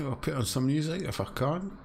I'll put on some music if I can.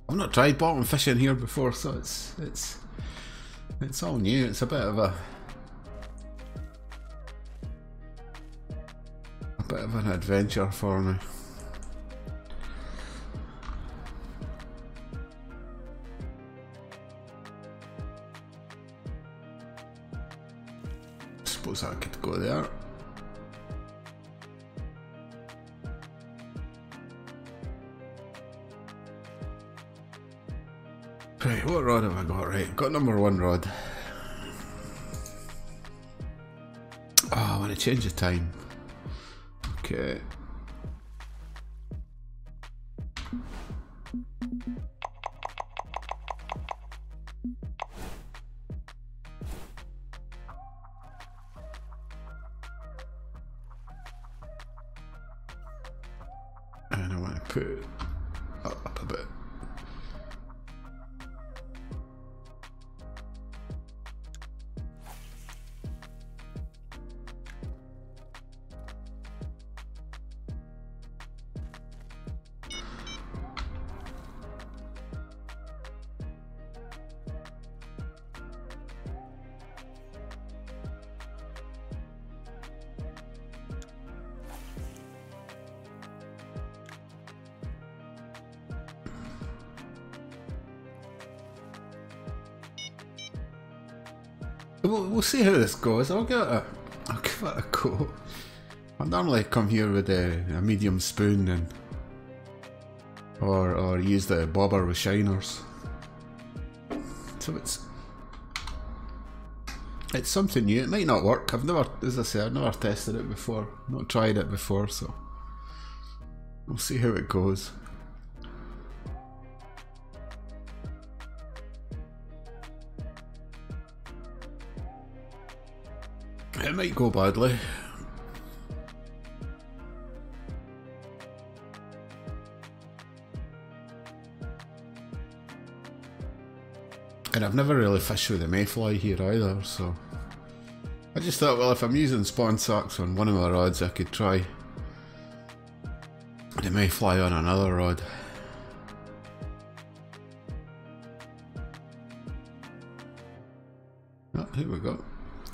I've not tried bottom fishing here before, so it's all new. It's a bit of an adventure for me. Suppose I could go there. Right, what rod have I got? Right, got number 1 rod. Oh, I want to change the time. Okay. And I want to put it up a bit. We'll see how this goes. I'll give it a go. I normally come here with a medium spoon and or use the bobber with shiners. So it's something new. It might not work. I've never, as I say, I've never tested it before. Not tried it before, so we'll see how it goes. It might go badly. And I've never really fished with a mayfly here either, so I just thought, well, if I'm using spawn sacks on one of my rods, I could try the mayfly on another rod. Oh, here we go.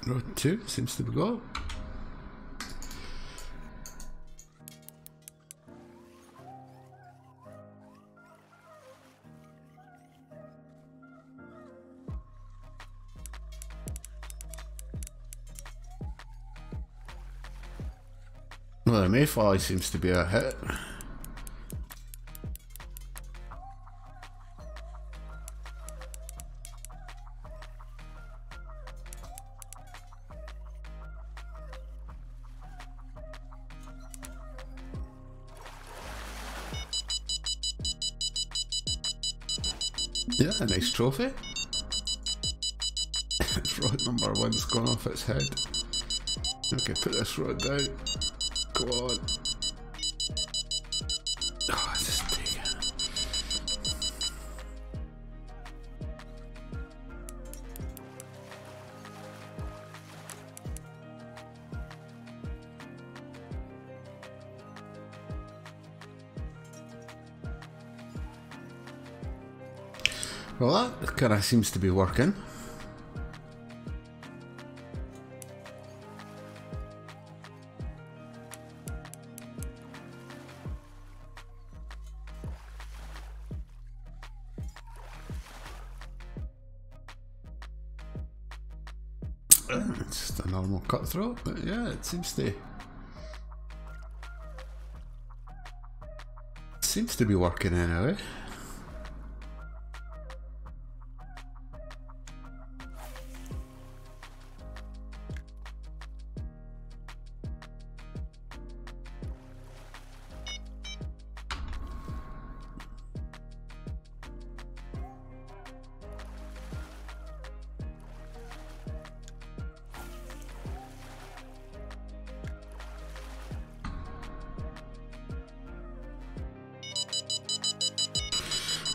Rod 2 seems to be go. Well, the mayfly seems to be a hit. Yeah, a nice trophy. Rod number 1's gone off its head. Okay, put this rod down. Go on. Oh, just take it. Well, that kind of seems to be working. It's just a normal cutthroat, but yeah, it seems to be working anyway.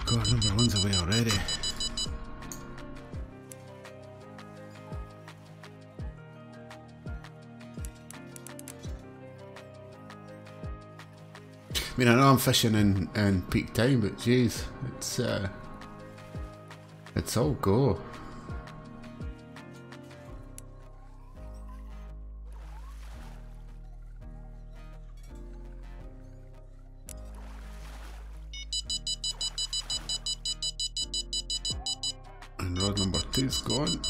God, number one's away already. I mean, I know I'm fishing in peak time, but geez, it's all go. And rod number 2's gone.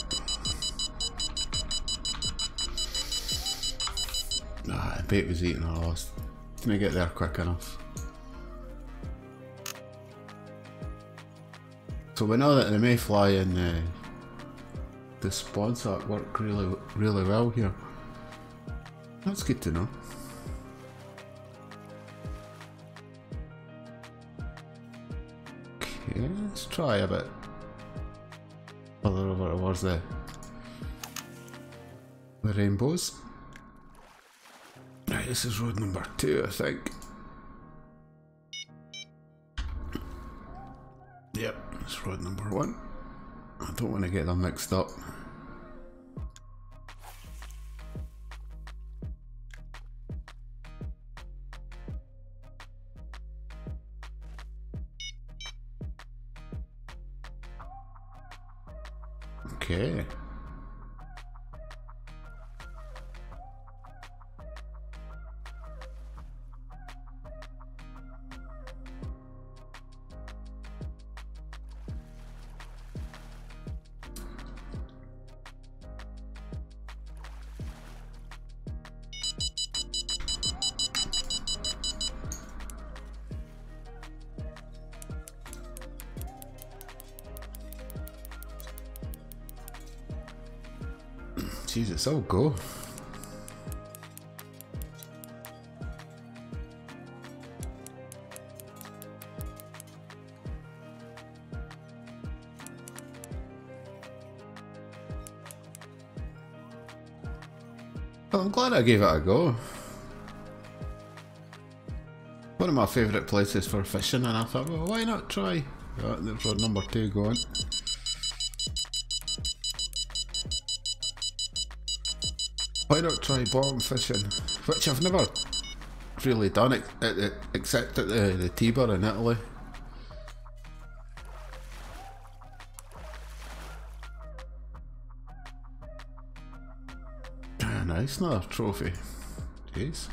Ah, the bait was eaten, I lost. Didn't get there quick enough. So we know that the mayfly and the spawn sack work really well here. That's good to know. Okay, let's try a bit further over towards the rainbows. Right, this is road number 2, I think. Yep, it's road number 1. I don't want to get them mixed up. Okay. Jeez, it's all go. Well, I'm glad I gave it a go. One of my favourite places for fishing, and I thought, well, why not try? Oh, there's rod number 2 going. Why not try bottom fishing? Which I've never really done except at the Tiber in Italy. Ah, nice, another trophy. Jeez.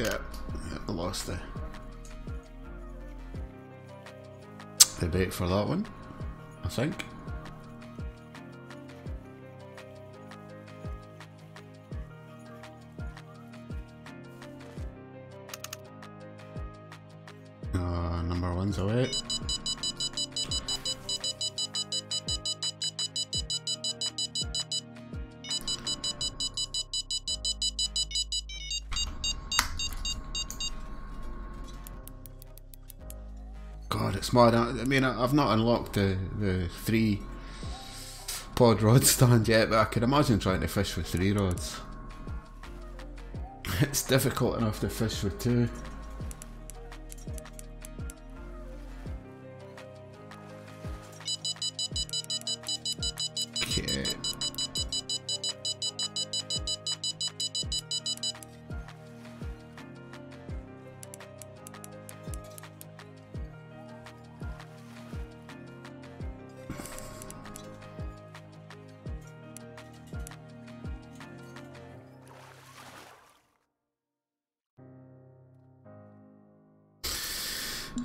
Yeah, I lost the bait for that one, I think. Number 1's away. God, it's mad. I mean, I've not unlocked the 3 pod rod stand yet, but I can imagine trying to fish with 3 rods. It's difficult enough to fish with 2. Okay.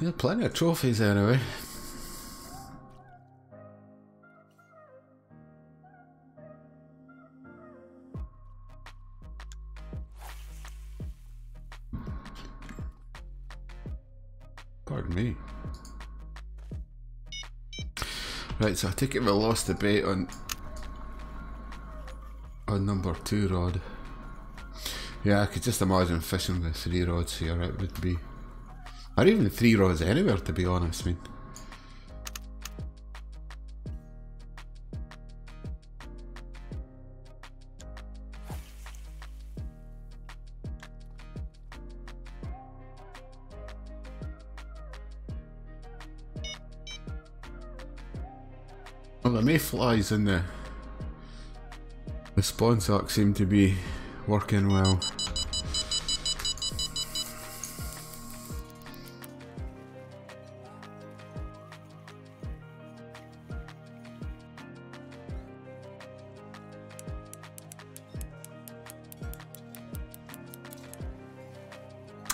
Yeah, plenty of trophies anyway. Pardon me. Right, so I take it we lost the bait on number 2 rod. Yeah, I could just imagine fishing with 3 rods here. It would be, or even 3 rods anywhere, to be honest. I mean, well, the mayflies in the spawn sack seem to be working well.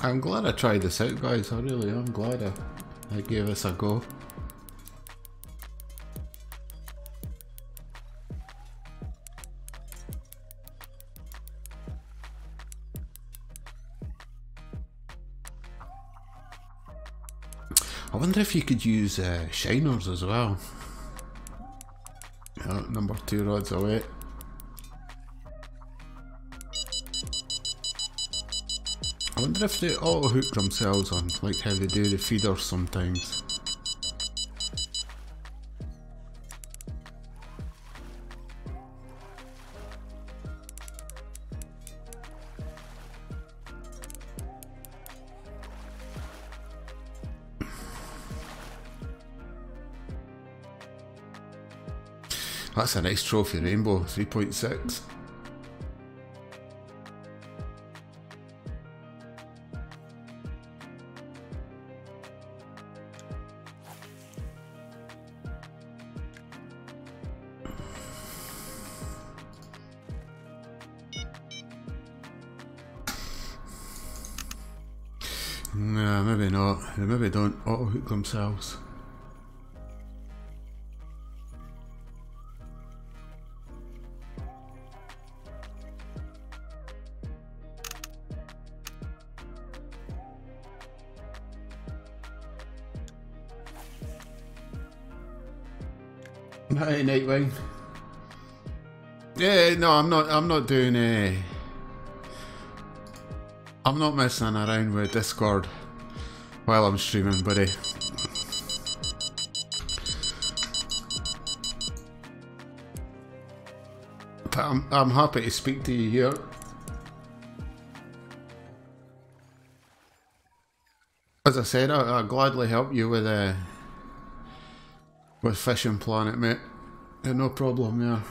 I'm glad I tried this out, guys. I really am glad I gave this a go. I wonder if you could use shiners as well. Number 2 rods away. I wonder if they auto hook themselves on, like how they do the feeders sometimes. That's a nice trophy rainbow, 3.6. Nah, maybe not. They maybe don't auto hook themselves. Hi, Nightwing. Yeah, no, I'm not doing I'm not messing around with Discord while I'm streaming, buddy. But I'm happy to speak to you here. As I said, I'll gladly help you with Fishing Planet, mate. Yeah, no problem there.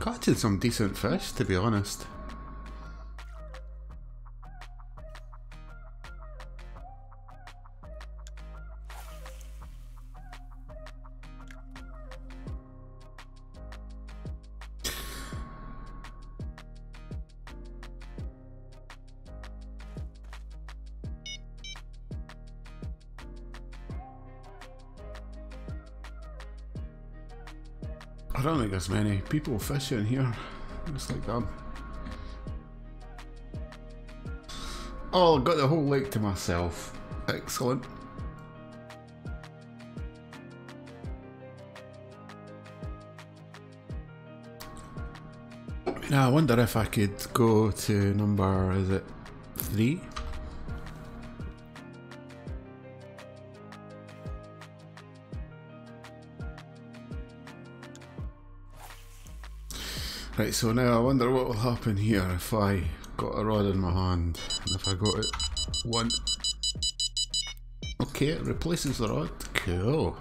Catching some decent fish, to be honest. I don't think there's many people fishing here. Looks like that. Oh, I've got the whole lake to myself. Excellent. Now I wonder if I could go to number, is it 3? Right, so now I wonder what will happen here if I got a rod in my hand and if I got it 1. Okay, it replaces the rod. Cool.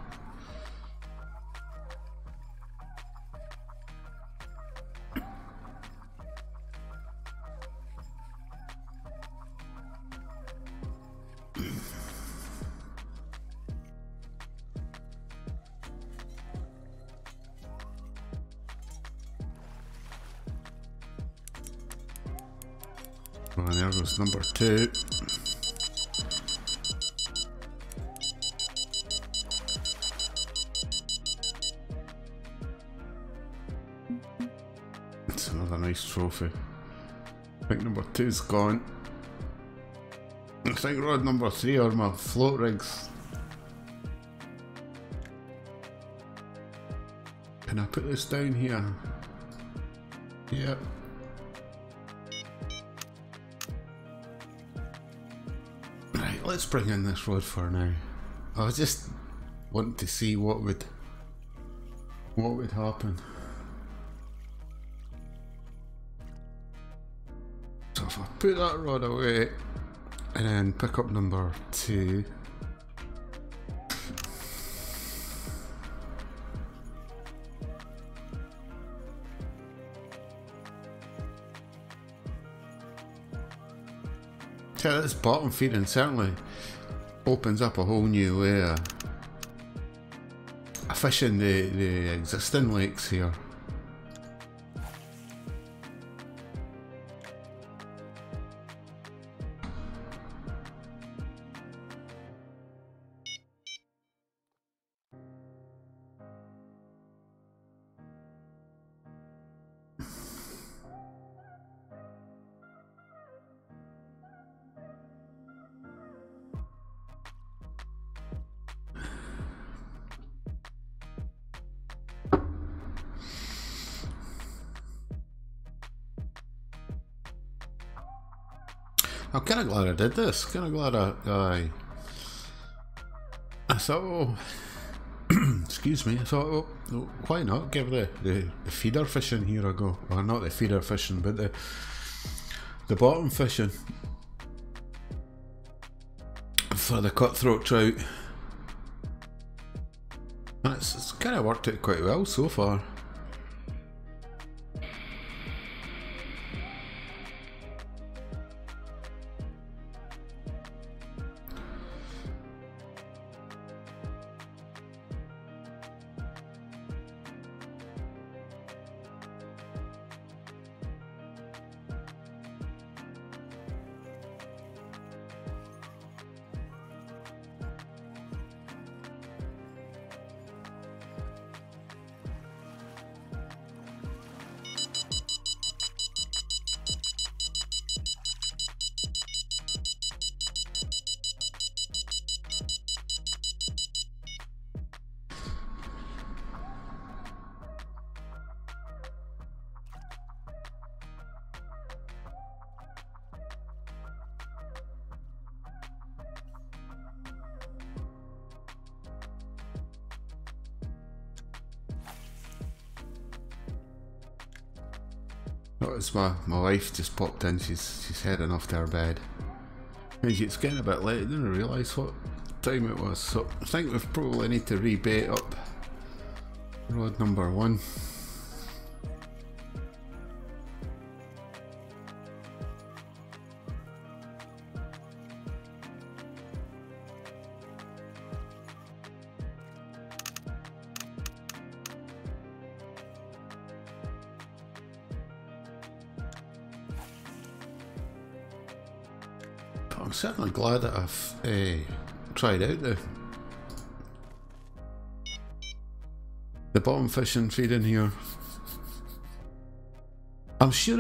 Oh, and there goes number 2. It's another nice trophy. I think number 2's gone. I think rod number 3 are my float rigs. Can I put this down here? Yep. Right, let's bring in this rod for now. I was just wanting to see what would happen. So if I put that rod away and then pick up number 2. Yeah, this bottom feeding certainly opens up a whole new way of fishing the existing lakes here. I'm kind of glad I did this. Kind of glad I thought, oh, excuse me. I thought, oh, why not give the feeder fishing here a go? Well, not the feeder fishing, but the bottom fishing for the cutthroat trout. And it's kind of worked out quite well so far. Notice my wife just popped in. She's heading off to her bed. It's getting a bit late. I didn't realise what time it was, so I think we probably need to rebait up rod number 1. I'm certainly glad that I've tried out the bottom fishing feeding here. I'm sure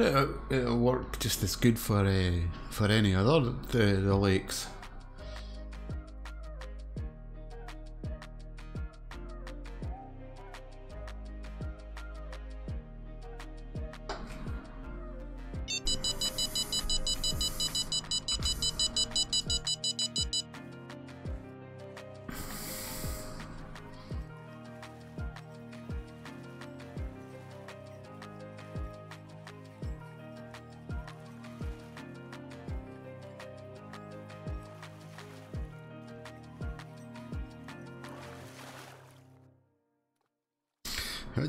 it'll work just as good for any other the lakes.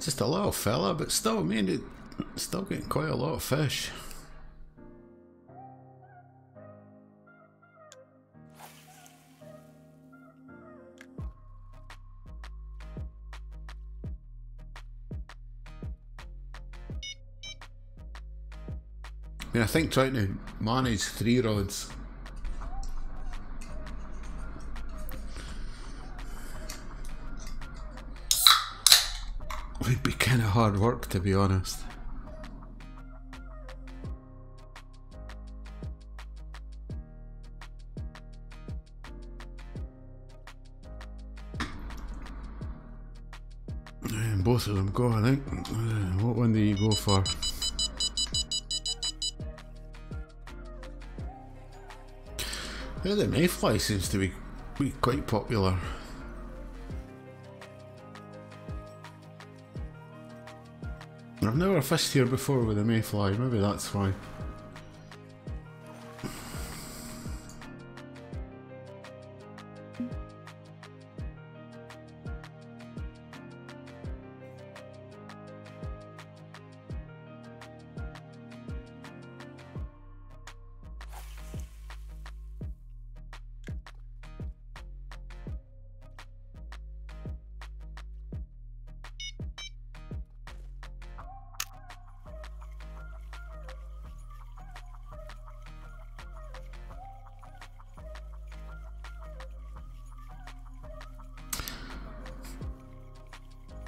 Just a little fella, but still, I mean, it's still getting quite a lot of fish. I mean, I think trying to manage 3 rods would be kind of hard work, to be honest. And both of them go, I think. What one do you go for? Yeah, the mayfly seems to be quite popular. I've never fished here before with a mayfly, maybe that's why.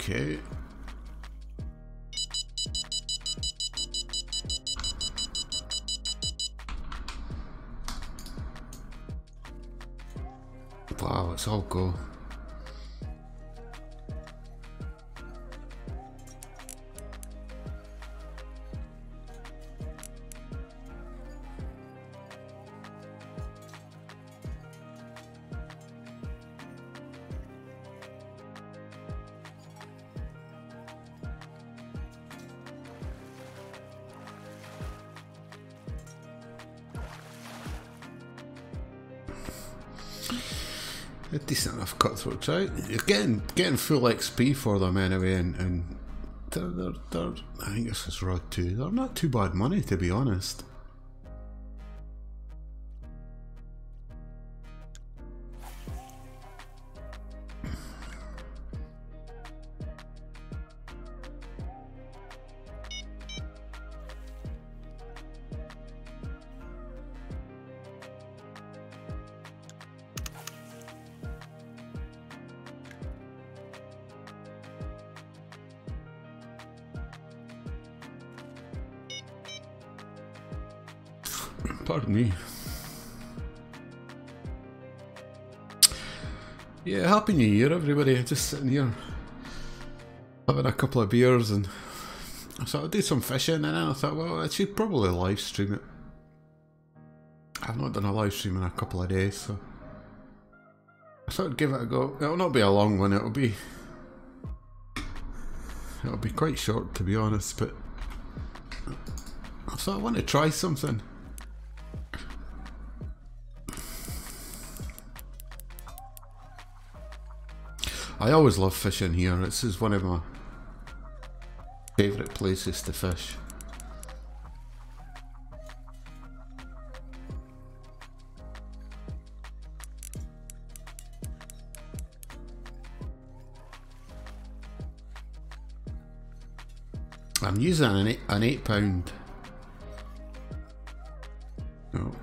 Okay. Wow, it's all go. A decent enough cutthroat trout. You're getting full XP for them anyway, and they're I think this is rod 2. They're not too bad money, to be honest. Pardon me. Yeah, Happy New Year everybody. Just sitting here having a couple of beers, and I thought I'd do some fishing, and then I thought, well, I should probably live stream it. I've not done a live stream in a couple of days, so I thought I'd give it a go. It'll not be a long one, it'll be quite short, to be honest, but I thought I want to try something. I always love fishing here. This is one of my favourite places to fish. I'm using an 8-pound. Oh,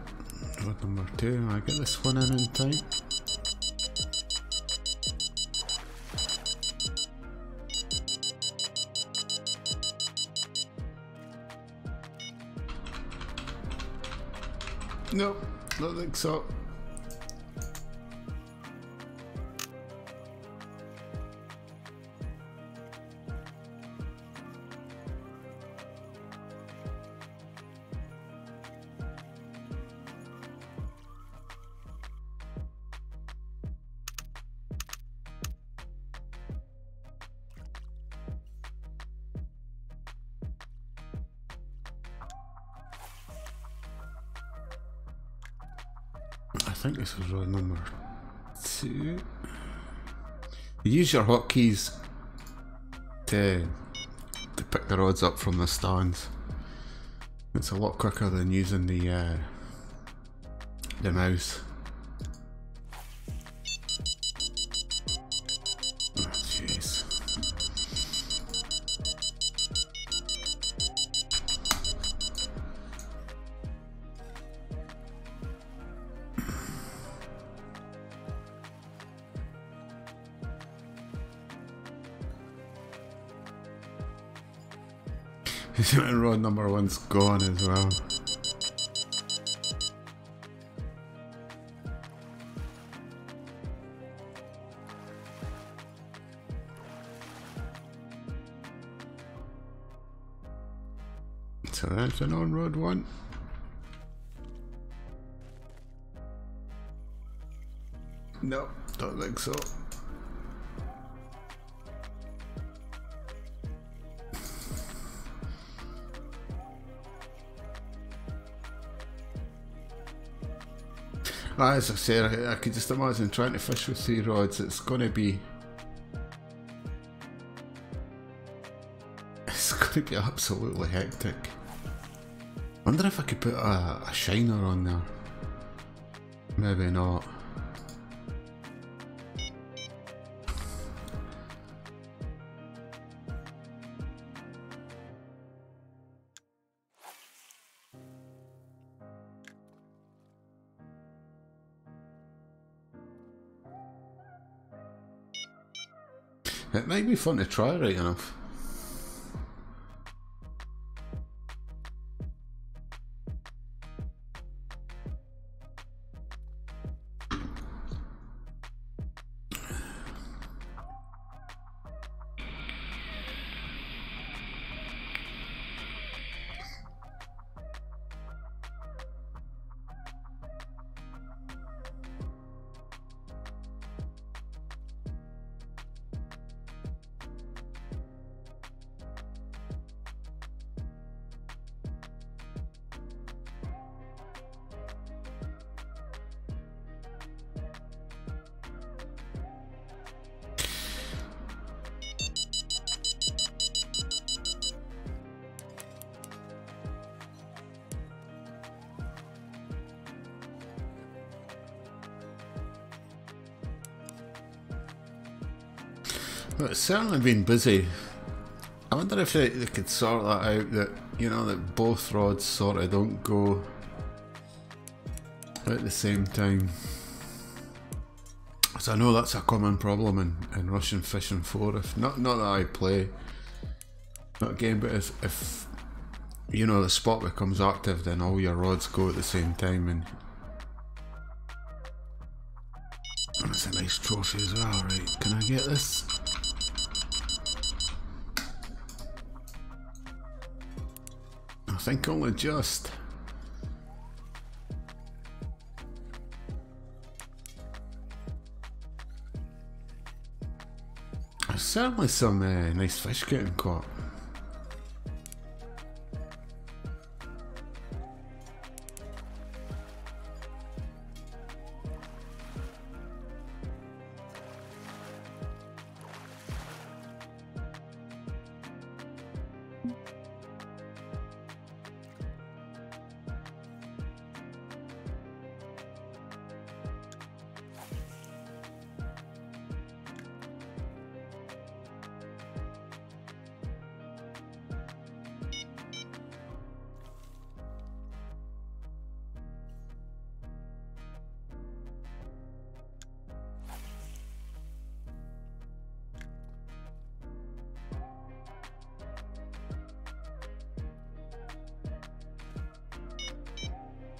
rod number 2. I get this one in time. No, don't think so. I think this was rod number 2. You use your hotkeys to pick the rods up from the stands. It's a lot quicker than using the mouse. Oh, jeez. Rod number one's gone as well. So that's an on rod one. No, don't think so. As I said, I could just imagine trying to fish with 3 rods. It's going to be absolutely hectic. I wonder if I could put a shiner on there. Maybe not. It might be fun to try, right enough. Well, it's certainly been busy. I wonder if they could sort that out, that, you know, that both rods sort of don't go at the same time. So I know that's a common problem in Russian fishing 4. If not that I play that game, but if you know the spot becomes active, then all your rods go at the same time, and that's a nice trophy as well. Right, can I get this? I think only just. There's certainly some nice fish getting caught.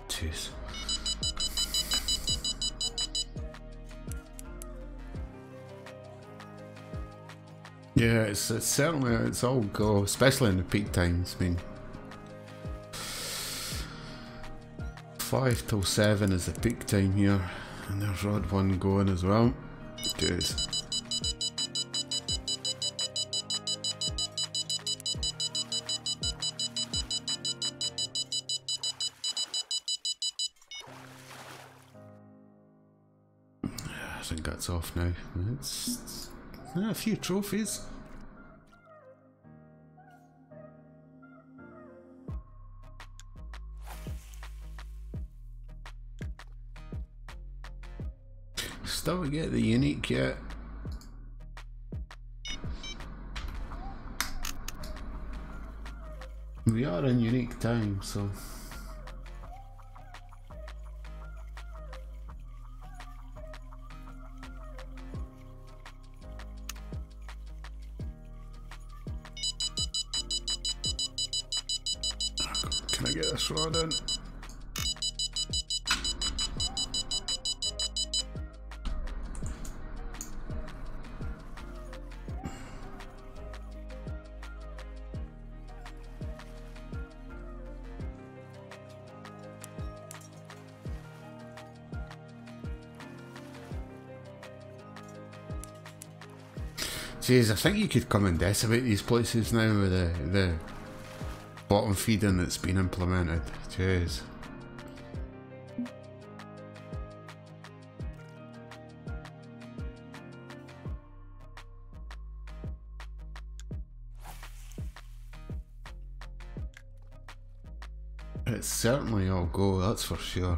Jeez. Yeah, it's certainly, it's all go, especially in the peak times. I mean, 5 till 7 is the peak time here, and there's rod 1 going as well. Jeez. I think that's off now. It's a few trophies. Still to get the unique yet. We are in unique time, so. get this rod in. Jeez, I think you could come and decimate these places now with the bottom feeding that's been implemented. Jeez. It's certainly all go, that's for sure.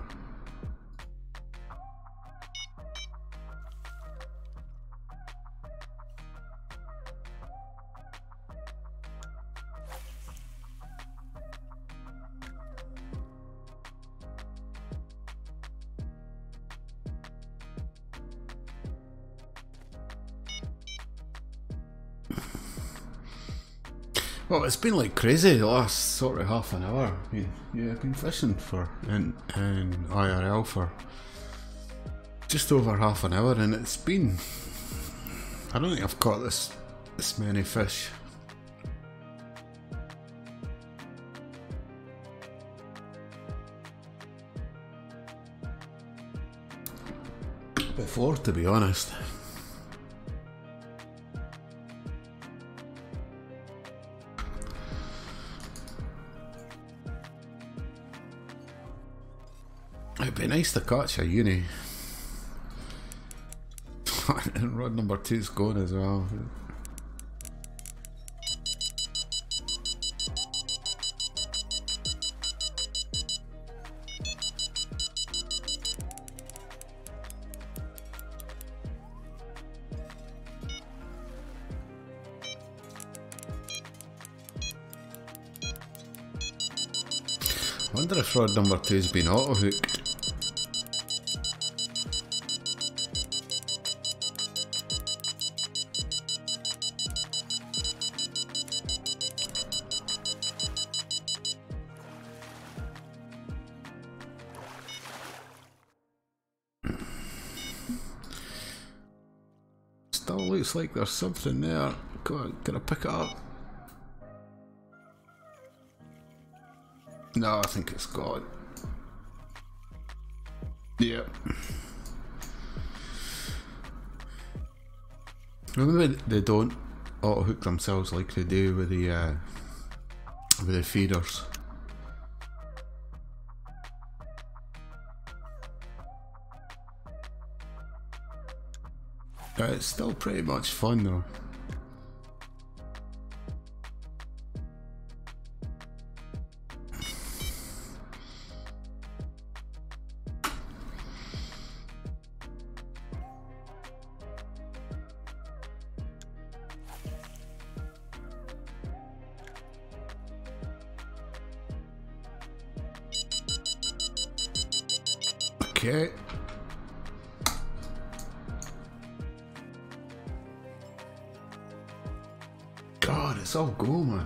Well, it's been like crazy the last sort of half an hour. Yeah, I've been fishing for in IRL for just over half an hour, and it's been, I don't think I've caught this many fish. Before, to be honest. It'd be nice to catch a uni. And rod number 2's going as well. I wonder if rod number 2's been auto-hooked. Still looks like there's something there. Come on, can I pick it up? No, I think it's gone. Yep. Maybe they don't auto-hook themselves like they do with the feeders. It's still pretty much fun though. Okay. God, it's all go, man.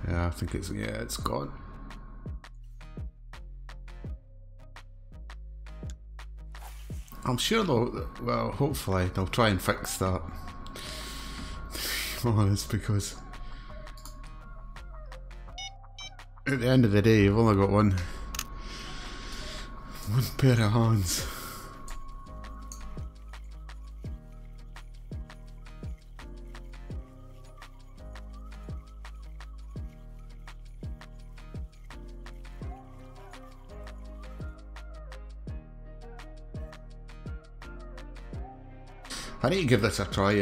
Yeah, I think it's gone. I'm sure they'll, well, hopefully they'll try and fix that. Well, it's because at the end of the day, you've only got one pair of hands. I need to give this a try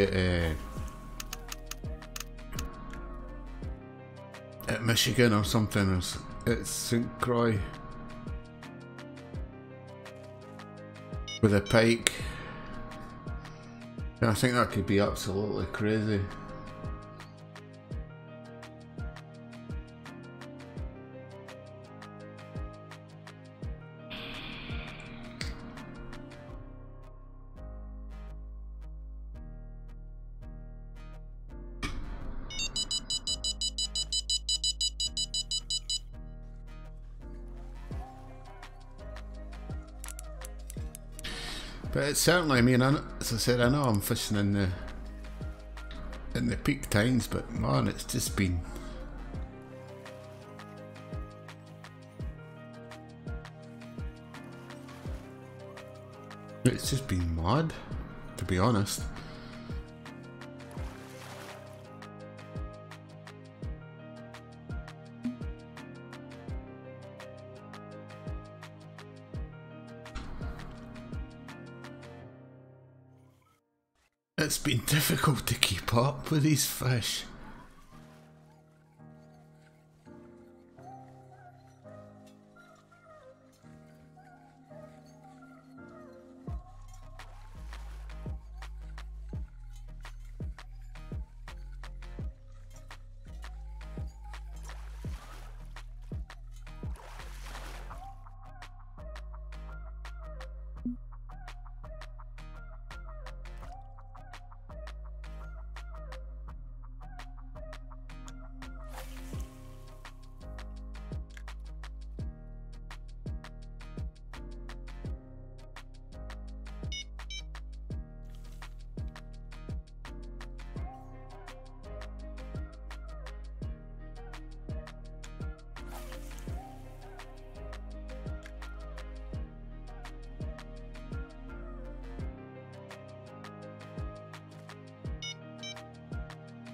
at Michigan or something. It's St. Croix with a pike. And I think that could be absolutely crazy. But it's certainly, I mean, as I said, I know I'm fishing in the peak times, but man, it's just been mad, to be honest. It's been difficult to keep up with these fish.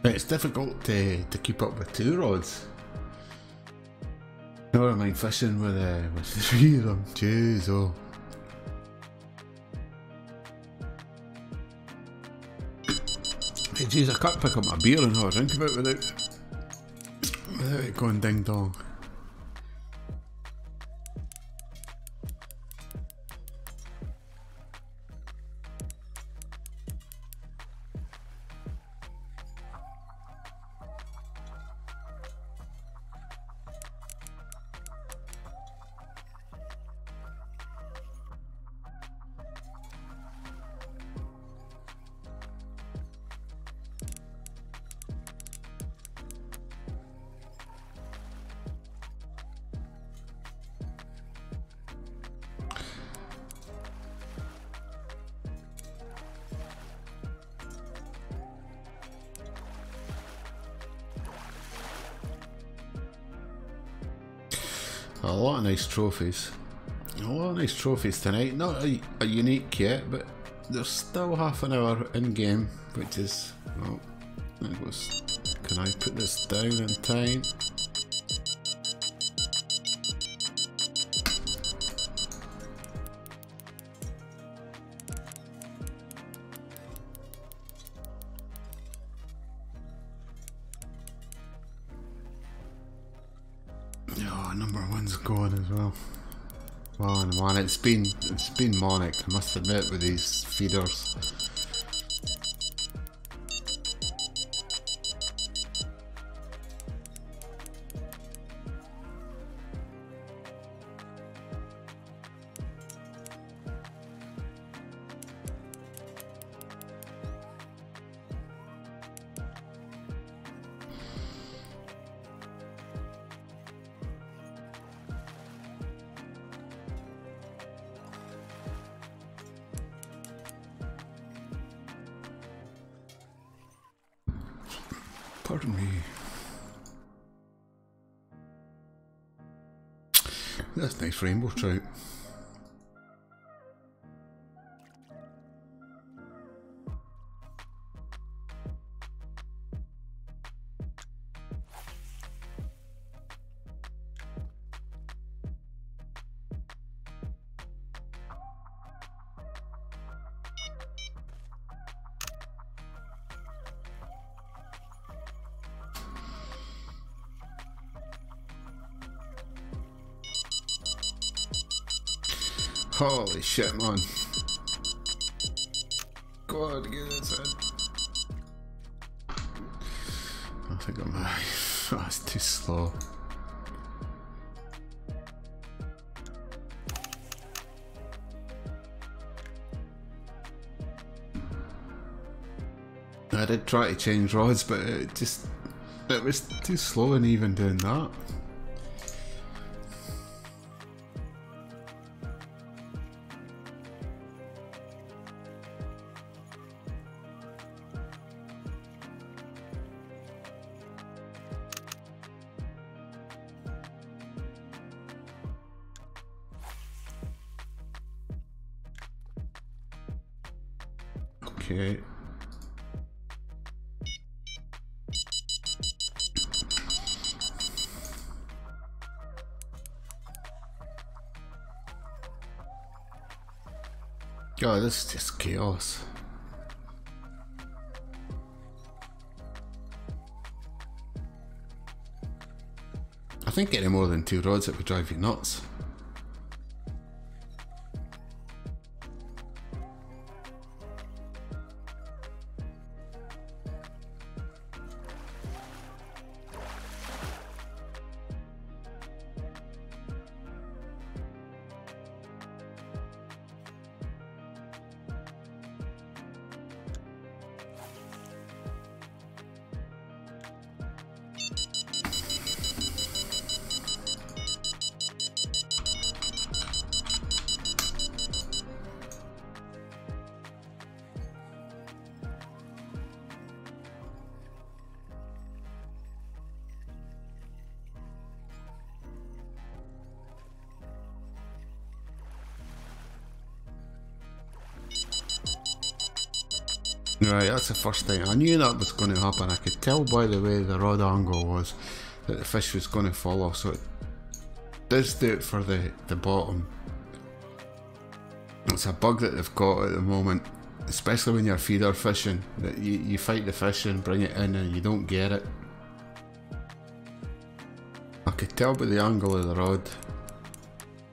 It's difficult to keep up with 2 rods. Never mind fishing with 3 of them. Jeez, oh. Hey, jeez, I can't pick up my beer and have a drink of it without it going ding dong. A lot of nice trophies. A lot of nice trophies tonight. Not a unique yet, but there's still half an hour in game, which is, well, it was, can I put this down in time? Oh, number 1's gone as well. Man, it's been manic, I must admit, with these feeders. Pardon me. That's nice rainbow trout. Holy shit, man. Go on, get this in. I think I'm oh, it's too slow. I did try to change rods, but it was too slow in even doing that. Okay. God, this is just chaos. I think getting more than 2 rods, it would drive you nuts. Right, that's the first thing. I knew that was going to happen. I could tell by the way the rod angle was that the fish was going to follow, so it does do it for the bottom. It's a bug that they've got at the moment, especially when you're feeder fishing, that you fight the fish and bring it in and you don't get it. I could tell by the angle of the rod.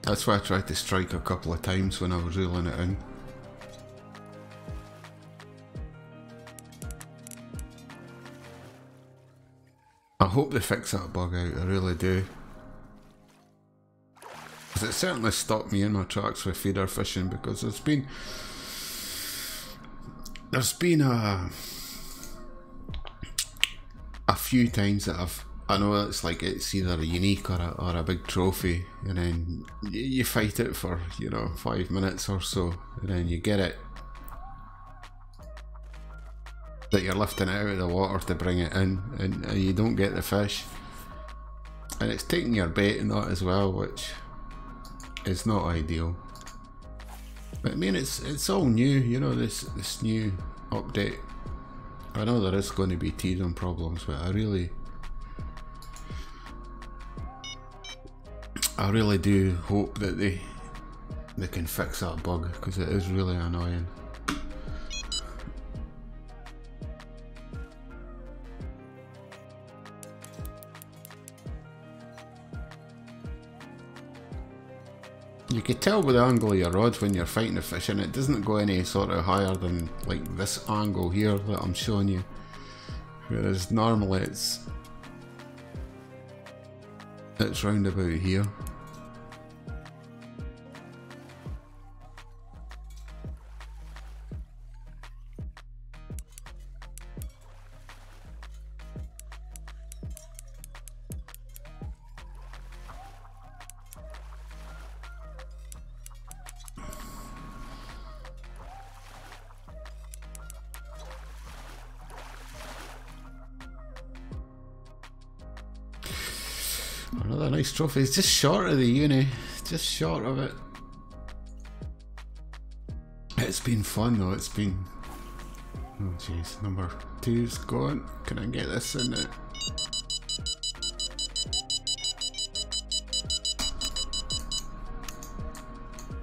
That's why I tried to strike a couple of times when I was reeling it in. I hope they fix that bug out, I really do. Because it certainly stopped me in my tracks with feeder fishing, because there's been a few times that I know it's like it's either a unique or a big trophy, and then you fight it for, you know, 5 minutes or so, and then you get it that you're lifting it out of the water to bring it in, and you don't get the fish, and it's taking your bait and that as well, which is not ideal. But I mean, it's all new, you know, this new update. I know there is going to be teething problems, but I really do hope that they can fix that bug, because it is really annoying. You could tell with the angle of your rods when you're fighting the fish, and it doesn't go any sort of higher than like this angle here that I'm showing you, whereas normally it's round about here. Another nice trophy. It's just short of the uni, just short of it. It's been fun though, it's been... Oh jeez, number 2's gone. Can I get this in it?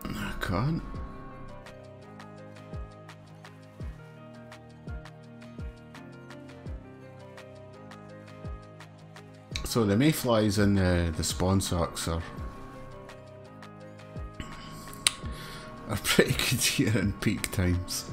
I can't. So the mayflies in the spawn sacks are pretty good here in peak times.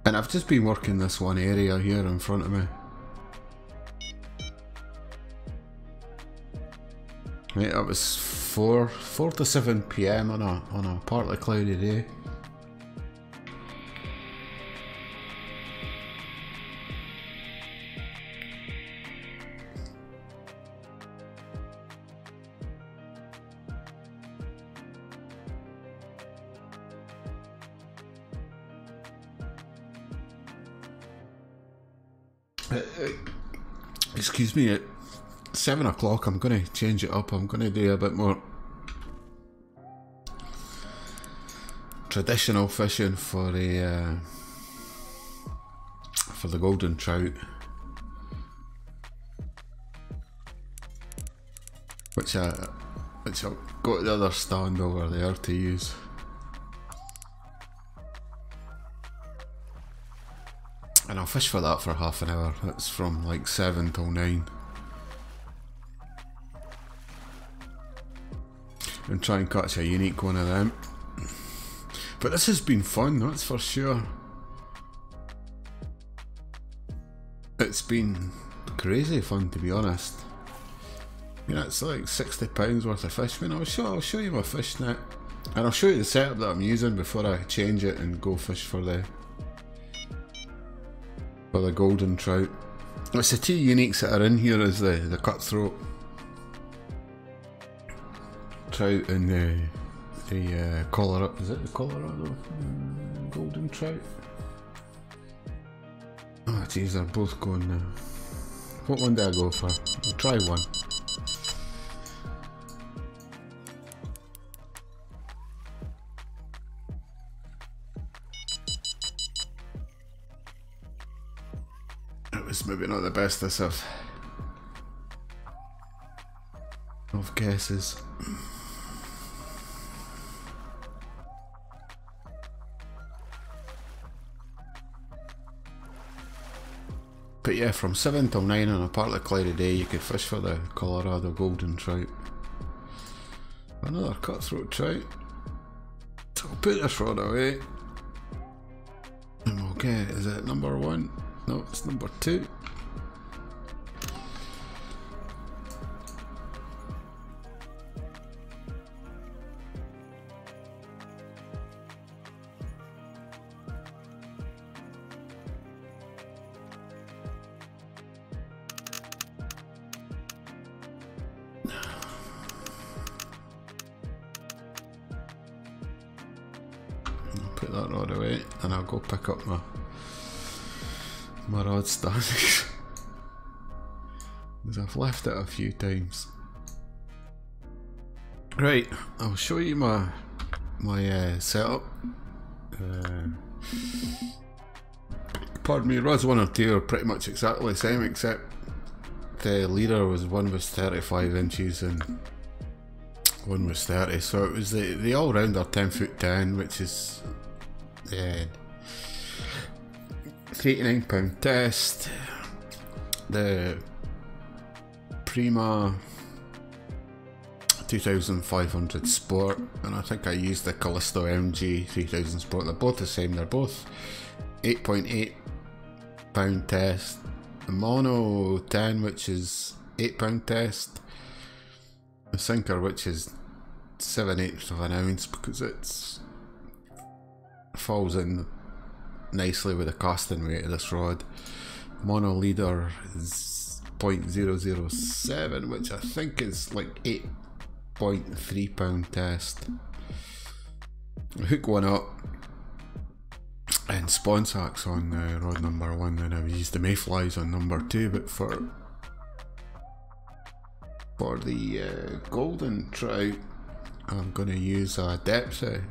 And I've just been working this one area here in front of me. Right, that was 4 to 7 PM on a partly cloudy day. Excuse me, at 7 o'clock I'm going to change it up. I'm going to do a bit more traditional fishing for the golden trout, which I'll go to the other stand over there to use. And I'll fish for that for half an hour. That's from like 7 till 9. And try and catch a unique one of them. But this has been fun, that's for sure. It's been crazy fun, to be honest. You know, it's like £60 worth of fish. I mean, I'll show you my fish net. And I'll show you the setup that I'm using before I change it and go fish for the golden trout. It's the two uniques that are in here, is the cutthroat trout and the Colorado. Is it the Colorado golden trout? Oh jeez, they're both going now. What one did I go for? I'll try one. It was maybe not the bestest of guesses. But yeah, from 7 till 9 on a partly cloudy day, you could fish for the Colorado golden trout. Another cutthroat trout. So I'll put this rod away. And we'll get, is it number 1? No, it's number 2. Put that rod away and I'll go pick up my rod stand because I've left it a few times. Right, I'll show you my setup. Pardon me, rods 1 or 2 are pretty much exactly the same, except the leader one was 35 inches and one was 30, so it was the all-rounder 10'10", which is £89 test, the Prima 2500 Sport, and I think I used the Callisto MG 3000 Sport. They're both the same, they're both 8.8 pound test, the Mono 10, which is £8 test, the sinker, which is 7/8 of an ounce because it's falls in nicely with the casting weight of this rod. Mono leader is 0.007, which I think is like 8.3 pound test. I hook one up and spawn sacks on rod number 1, and I've used the mayflies on number 2, but for the golden trout I'm going to use a depth of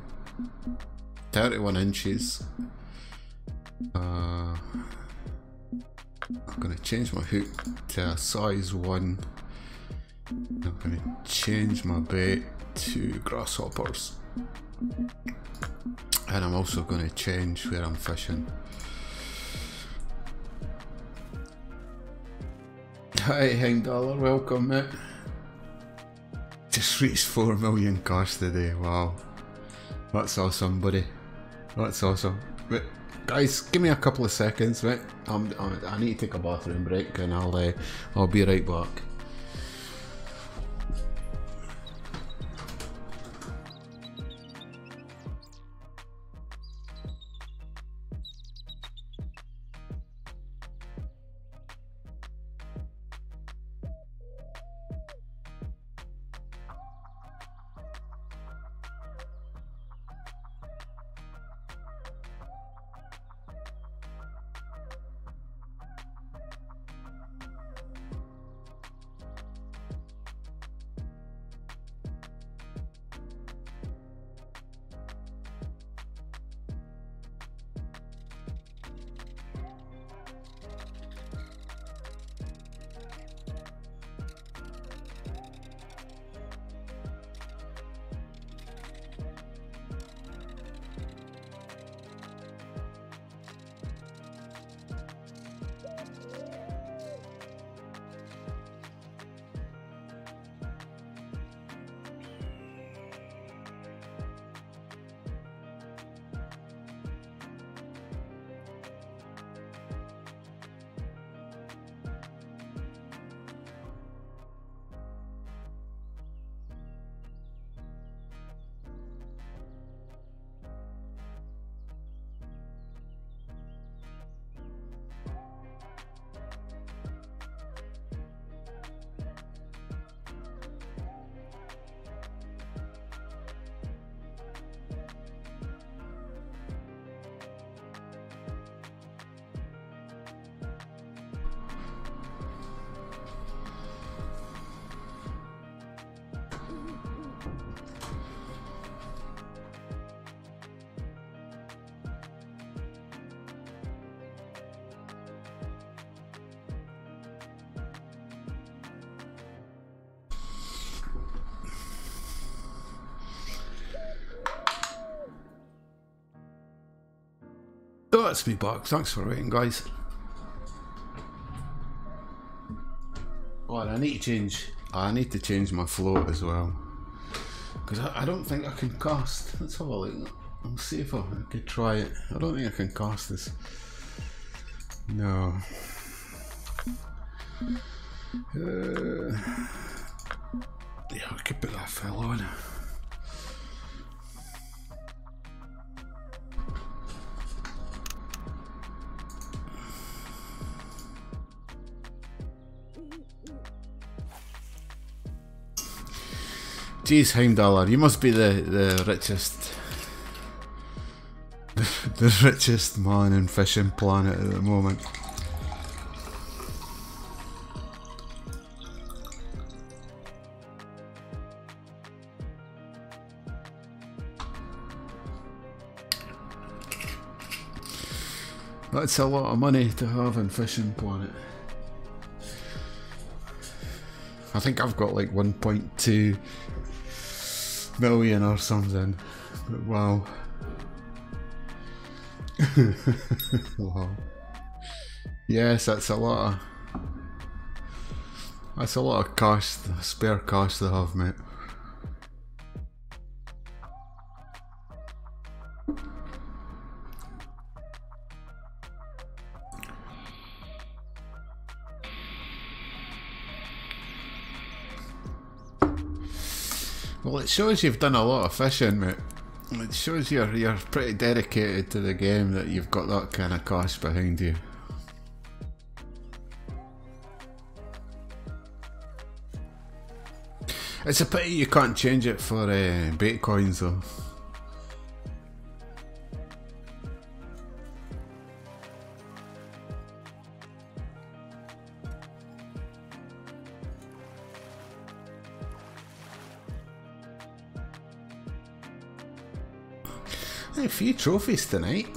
31 inches. I'm going to change my hook to a size 1. I'm going to change my bait to grasshoppers, and I'm also going to change where I'm fishing. Hi Hangdollar, welcome mate. Just reached 4 million cars today, wow. That's awesome buddy, that's awesome. But guys, give me a couple of seconds, right? I need to take a bathroom break and I'll be right back. that's me back. Thanks for waiting, guys. Oh, and I need to change my float as well, because I don't think I can cast. Let's have a look. I'll see if I could try it. I don't think I can cast this. No. Yeah, I could put that fell on. Jeez, Heimdallr, you must be the richest, the richest man in fishing planet at the moment. That's a lot of money to have in fishing planet. I think I've got like 1.2 million or something. But wow. Wow. Yes, that's a lot of cash, spare cash to have, mate. Well, it shows you've done a lot of fishing, mate. It shows you're pretty dedicated to the game, that you've got that kind of cash behind you. It's a pity you can't change it for bait coins though. A few trophies tonight.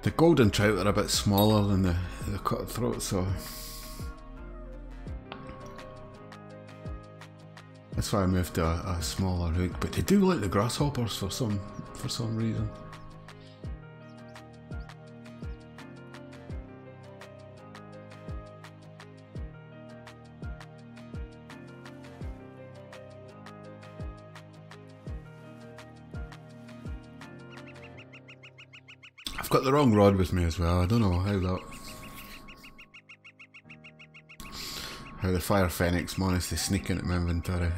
The golden trout are a bit smaller than the cutthroat, so that's why I moved to a smaller hook. But they do like the grasshoppers for some reason. I've got the wrong rod with me as well. I don't know how the Fire Phoenix managed to sneak into my inventory.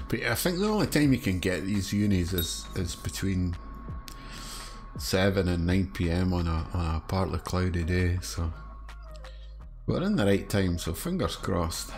But yeah, I think the only time you can get these unis is between 7 and 9 PM on a partly cloudy day, so we're in the right time, so fingers crossed.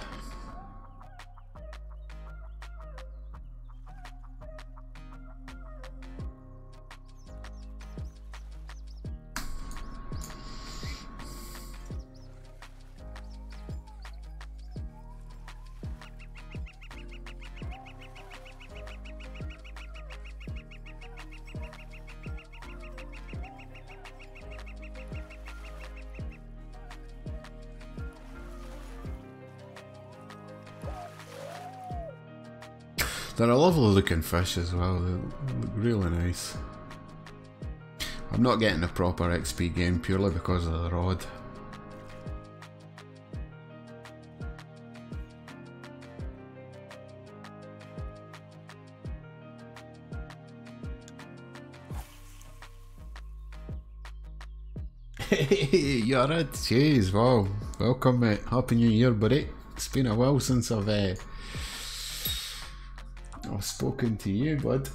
They're a lovely looking fish as well, they look really nice. I'm not getting a proper XP game purely because of the rod. Hey, you're right, jeez, wow. Welcome, mate. Happy New Year, buddy. It's been a while since I've spoken to you, bud.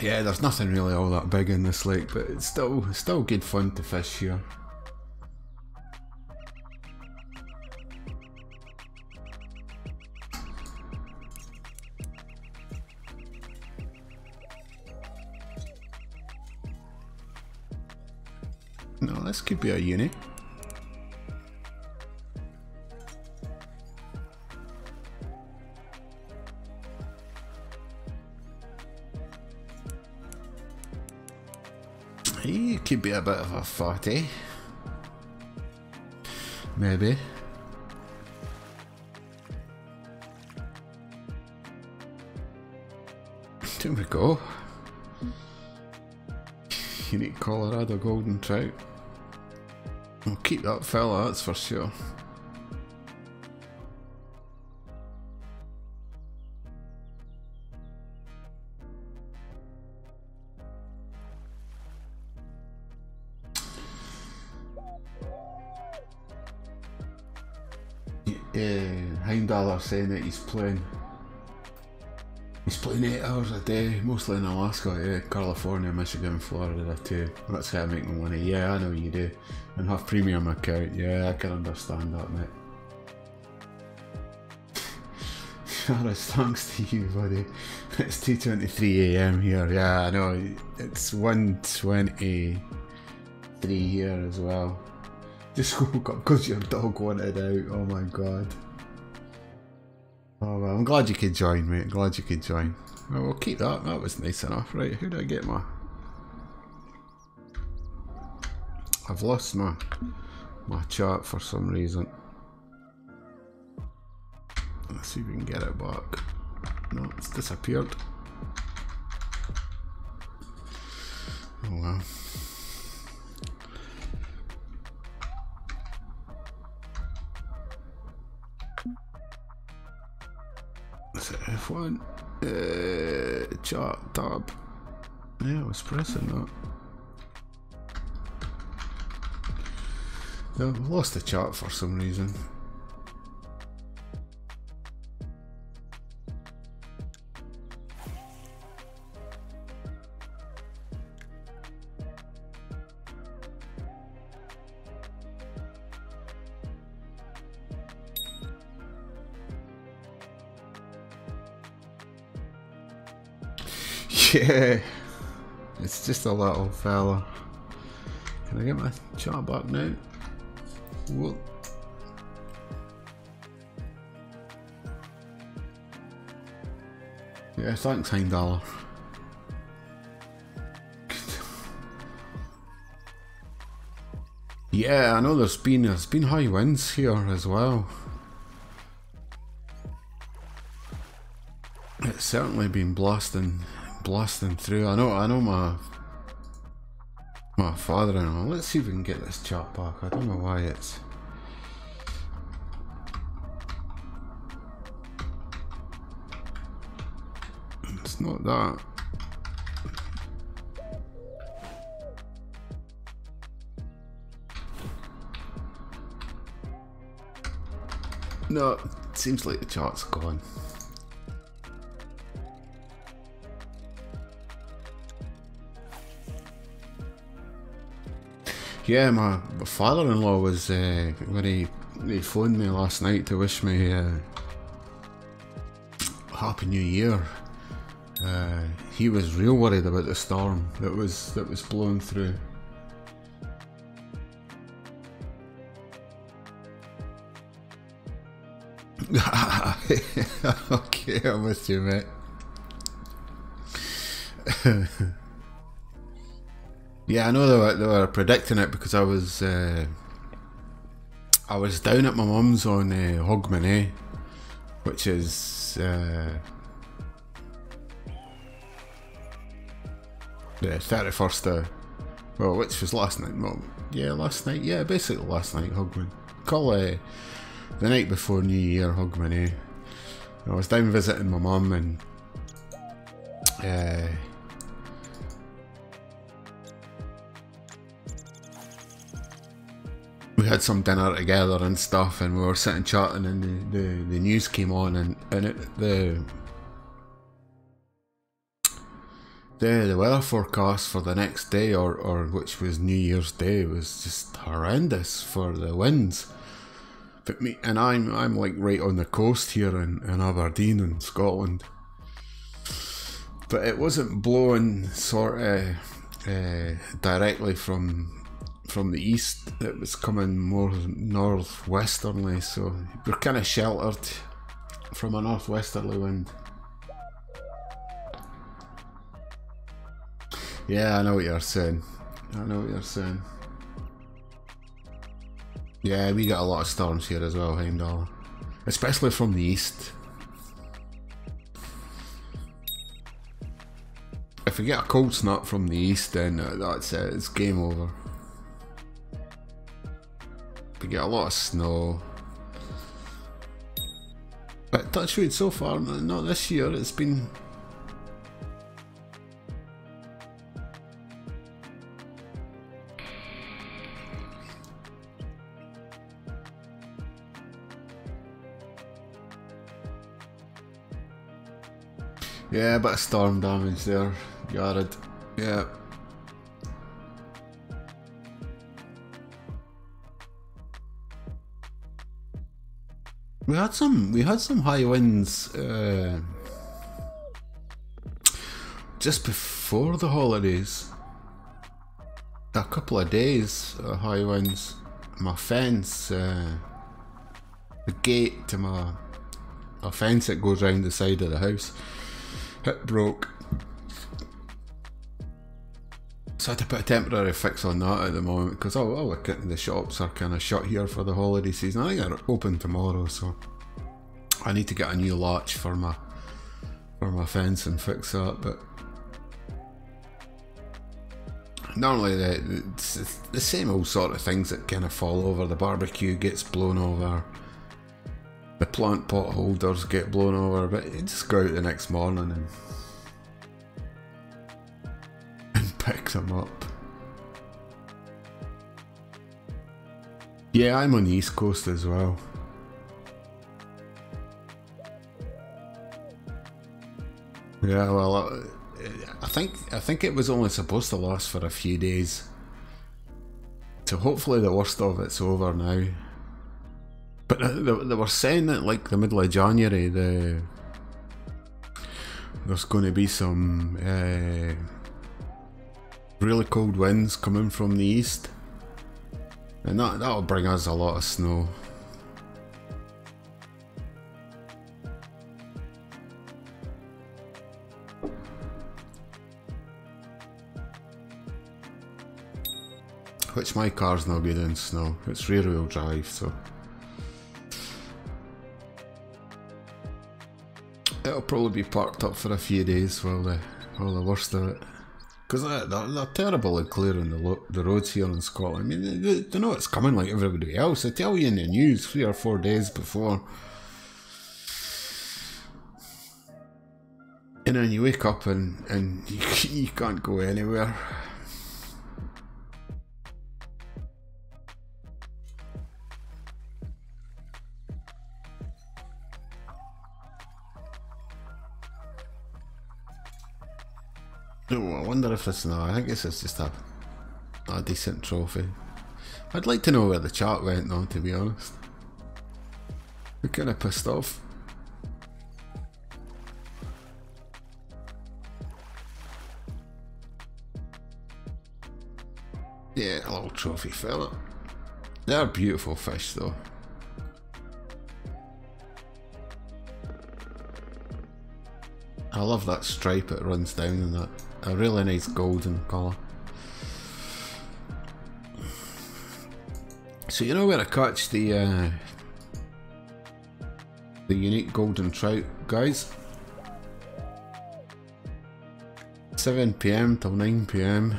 Yeah, there's nothing really all that big in this lake, but it's still good fun to fish here. No, this could be a uni. He could be a bit of a fatty. Maybe. There we go. Unique Colorado golden trout. We'll keep that fella, that's for sure. Heimdall saying that he's playing 8 hours a day, mostly in Alaska, yeah, California, Michigan, Florida too. That's how I make my money. Yeah, I know you do. And have premium account. Yeah, I can understand that, mate. Harris, thanks to you, buddy. It's 2:23 AM here. Yeah, I know. It's 1:23 here as well. Just woke up because your dog wanted out. Oh my god. Oh well, I'm glad you could join, mate. Glad you could join. Well, we'll keep that. That was nice enough. Right, who did I get my... I've lost my chat for some reason. Let's see if we can get it back. No, it's disappeared. Oh well. Is it F1? Chat tab. Yeah, I was pressing that. No, I've lost the chat for some reason. Yeah, it's just a little fella. Can I get my chat back now? Whoa. Yeah, thanks, Heimdall. Yeah, I know there's been high winds here as well. It's certainly been blasting through. I know my father-in-law. Let's see if we can get this chat back. I don't know why it's not that. No, it seems like the chat's gone. Yeah, my father-in-law was when he phoned me last night to wish me Happy New Year. He was real worried about the storm that was blowing through. Okay, I'm with you, mate. Yeah, I know they were predicting it because I was down at my mum's on Hogmanay, which is the 31st of, well, which was last night. Well, yeah, last night. Yeah, basically last night. Hogman. Call the night before New Year, Hogmanay. I was down visiting my mum and we had some dinner together and stuff, and we were sitting chatting, and the news came on, and the weather forecast for the next day, or which was New Year's Day, was just horrendous for the winds. But I'm like right on the coast here in Aberdeen in Scotland, but it wasn't blowing sort of directly from from the east. It was coming more northwesterly, so we're kind of sheltered from a northwesterly wind. Yeah, I know what you're saying. I know what you're saying. Yeah, we get a lot of storms here as well, Heimdall. Especially from the east. If we get a cold snap from the east, then that's it, it's game over. We get a lot of snow. But touch wood, so far, not this year, it's been... Yeah, a bit of storm damage there, Jared. Yeah. We had some high winds just before the holidays. A couple of days of high winds. My fence, the gate to my fence that goes round the side of the house, it broke. So I had to put a temporary fix on that at the moment because all the shops are kind of shut here for the holiday season. I think they're open tomorrow, so I need to get a new latch for my fence and fix that. But normally it's the same old sort of things that kind of fall over. The barbecue gets blown over, the plant pot holders get blown over, but you just go out the next morning and pick them up. Yeah, I'm on the East Coast as well. Yeah, well, I think it was only supposed to last for a few days, so hopefully the worst of it's over now. But they were saying that like the middle of January, there's going to be some really cold winds coming from the east, and that'll bring us a lot of snow. Which my car's not good in snow. It's rear wheel drive, so it'll probably be parked up for a few days while the worst of it. Because they're terrible at clearing the roads here in Scotland. I mean, they know it's coming like everybody else. They tell you in the news 3 or 4 days before. And then you wake up and you can't go anywhere. Oh, I wonder if this... No, I think this is just a decent trophy. I'd like to know where the chat went though, to be honest. We're kind of pissed off. Yeah, a little trophy fella. They're beautiful fish though. I love that stripe it runs down in that. A really nice golden colour. So you know where I catch the unique golden trout, guys? 7 PM till 9 PM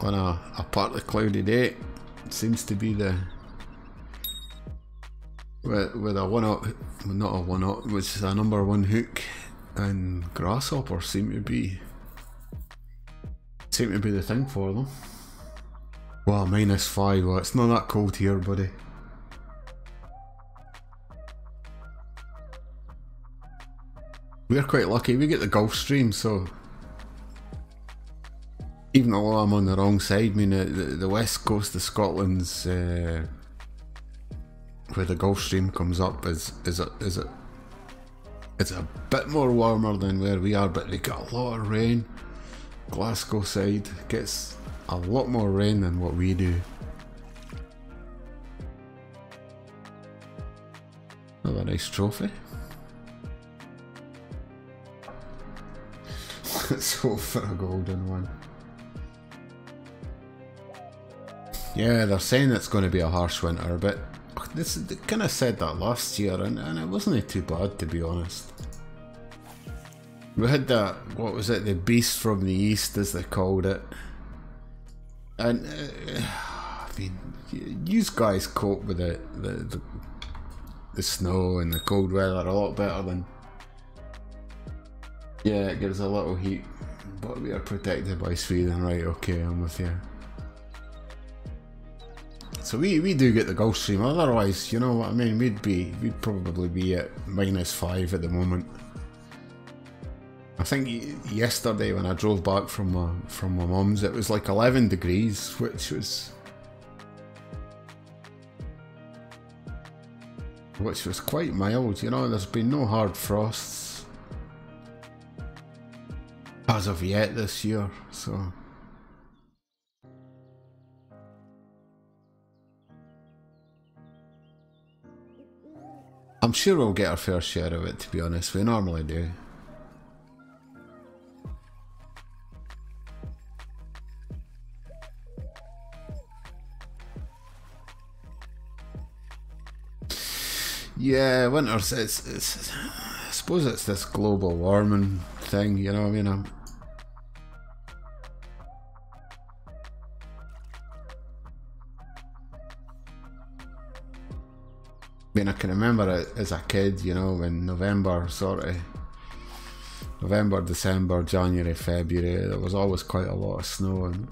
on a partly cloudy day. It seems to be the with a 1/0, not a 1/0, which is a #1 hook, and grasshoppers seem to be the thing for them. Wow, -5. Well, it's not that cold here, buddy. We're quite lucky. We get the Gulf Stream, so even though I'm on the wrong side, I mean the west coast of Scotland's where the Gulf Stream comes up is a bit more warmer than where we are, but they get a lot of rain. Glasgow side gets a lot more rain than what we do. Another nice trophy. Let's hope for a golden one. Yeah, they're saying it's going to be a harsh winter, but they kind of said that last year, and it wasn't too bad, to be honest. We had that, what was it, the beast from the east, as they called it. And, I mean, you guys cope with the snow and the cold weather a lot better than... Yeah, it gives a little heat, but we are protected by Sweden, right? Okay, I'm with you. So we do get the Gulf Stream, otherwise, you know what I mean, we'd probably be at -5 at the moment. I think yesterday when I drove back from my mum's, it was like 11 degrees, which was quite mild, you know. There's been no hard frosts as of yet this year, so... I'm sure we'll get our fair share of it, to be honest. We normally do. Yeah, winters, it's I suppose it's this global warming thing, you know what I mean? I can remember it as a kid, you know, when November, December, January, February, there was always quite a lot of snow, and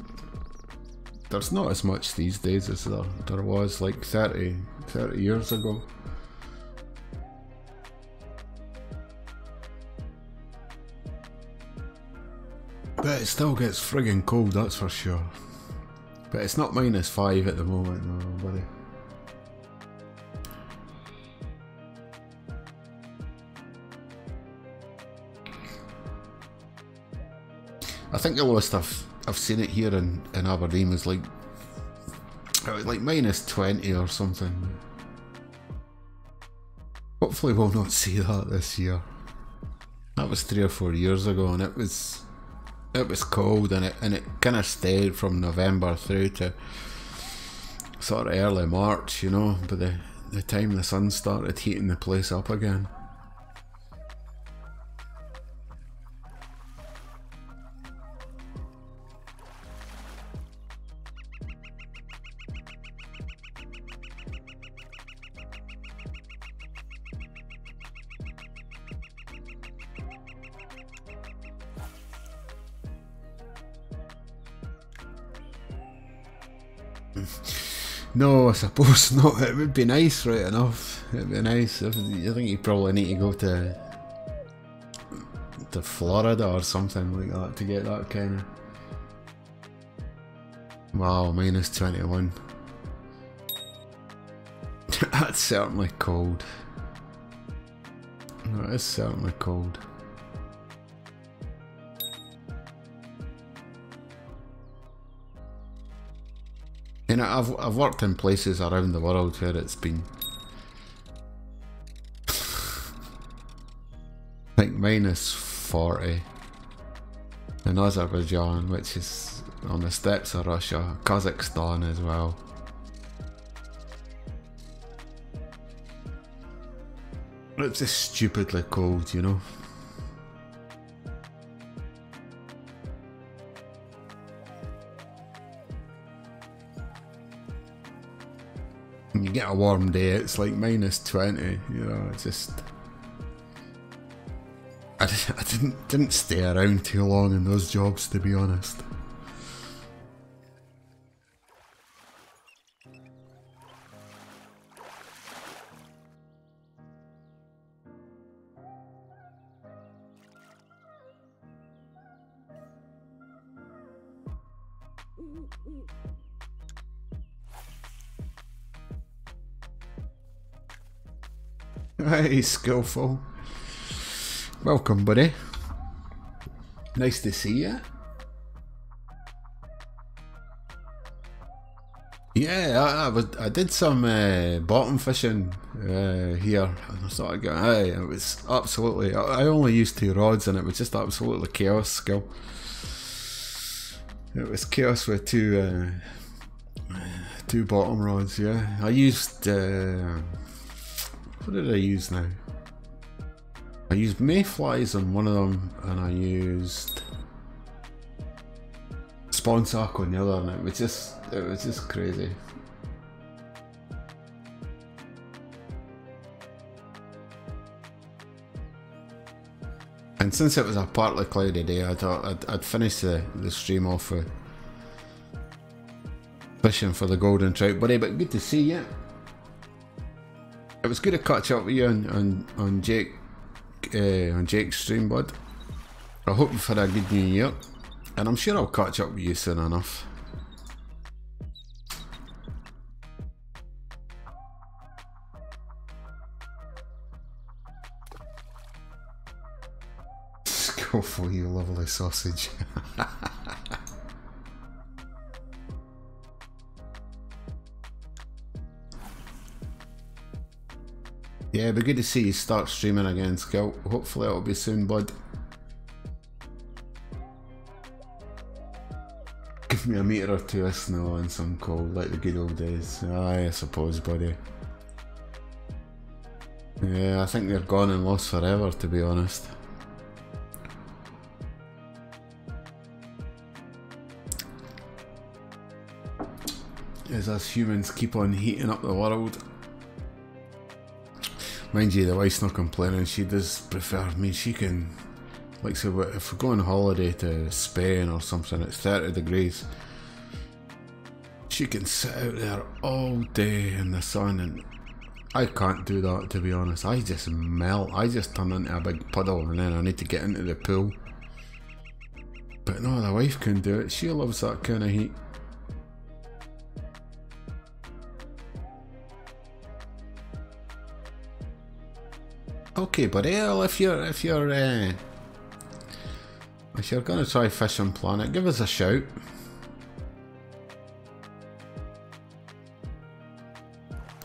there's not as much these days as there was like 30 years ago. But it still gets friggin' cold, that's for sure. But it's not -5 at the moment, no, buddy. I think the lowest I've seen it here in Aberdeen was like -20 or something. Hopefully we'll not see that this year. That was 3 or 4 years ago, and it was cold, and it kind of stayed from November through to sort of early March, you know, by the time the sun started heating the place up again. No, I suppose not. It would be nice, right enough. It'd be nice. I think you probably need to go to Florida or something like that to get that kind of... Wow, -21. That's certainly cold. That is certainly cold. You know, I've worked in places around the world where it's been like -40 in Azerbaijan, which is on the steppes of Russia, Kazakhstan as well. It's just stupidly cold, you know. When you get a warm day, it's like -20, you know. It's just... I didn't stay around too long in those jobs, to be honest. Hey, Skillful. Welcome, buddy. Nice to see you. Yeah, I did some bottom fishing here, and I thought it was absolutely. I only used 2 rods, and it was just absolutely chaos skill. It was chaos with two bottom rods. Yeah, I used what did I use now? I used mayflies on one of them, and I used spawn sack on the other, and it was just crazy. And since it was a partly cloudy day, I thought I'd finish the stream off with fishing for the golden trout, buddy. But good to see you. It was good to catch up with you on Jake's stream, bud. I hope you've had a good new year, and I'm sure I'll catch up with you soon enough. Go for you, lovely sausage. Yeah, it'd be good to see you start streaming again, Scout. Hopefully it'll be soon, bud. Give me a metre or 2 of snow and some cold, like the good old days. Aye, I suppose, buddy. Yeah, I think they're gone and lost forever, to be honest. As us humans keep on heating up the world. Mind you, the wife's not complaining. She does prefer me. She can, like, say, if we go on holiday to Spain or something, it's 30 degrees. She can sit out there all day in the sun, and I can't do that, to be honest. I just melt. I just turn into a big puddle, and then I need to get into the pool. But no, the wife can do it. She loves that kind of heat. Okay, buddy. Well, if you're gonna try Fishing Planet, give us a shout.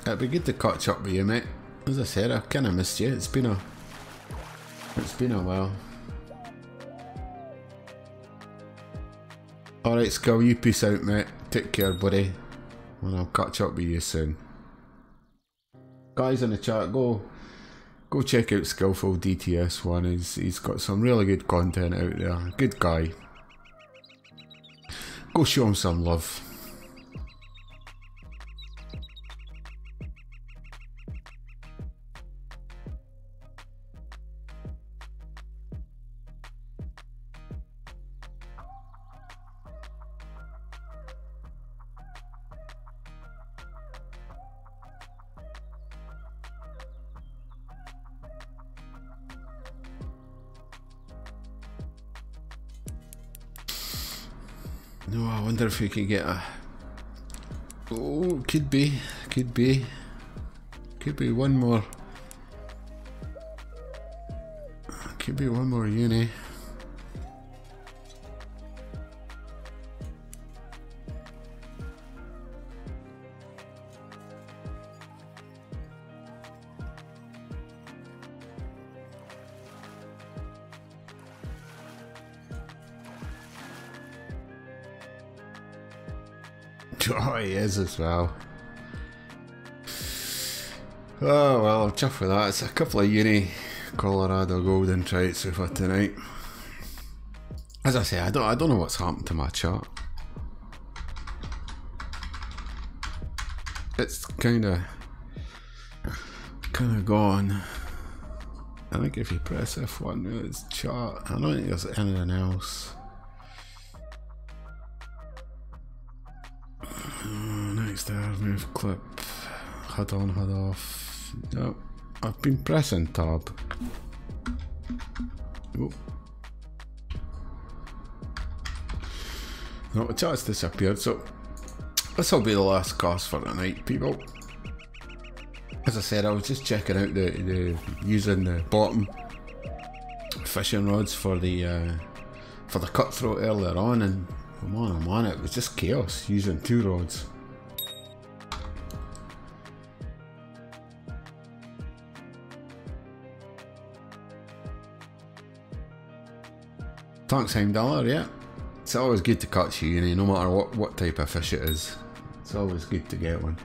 It'd be good to catch up with you, mate. As I said, I kind of missed you. It's been a while. All right, Skull. You peace out, mate. Take care, buddy, and I'll catch up with you soon. Guys in the chat, go check out Skillful DTS1. He's got some really good content out there. Good guy. Go show him some love. No, I wonder if we could get a... Oh, could be one more. Could be one more uni. Oh, he is as well. Oh well, I'm chuffed with that. It's a couple of uni Colorado golden trouts we've had tonight. As I say, I don't know what's happened to my chat. It's kinda gone. I think if you press F1, it's chat. I don't think there's anything else. Next there, move clip, HUD on, HUD off. No, I've been pressing tab. Oh. No, the chat's disappeared, so this will be the last cast for tonight, people. As I said, I was just checking out the using the bottom fishing rods for the cutthroat earlier on, and man, it was just chaos using 2 rods. Thanks, Heimdallar, yeah. It's always good to catch you, no matter what type of fish it is. It's always good to get one.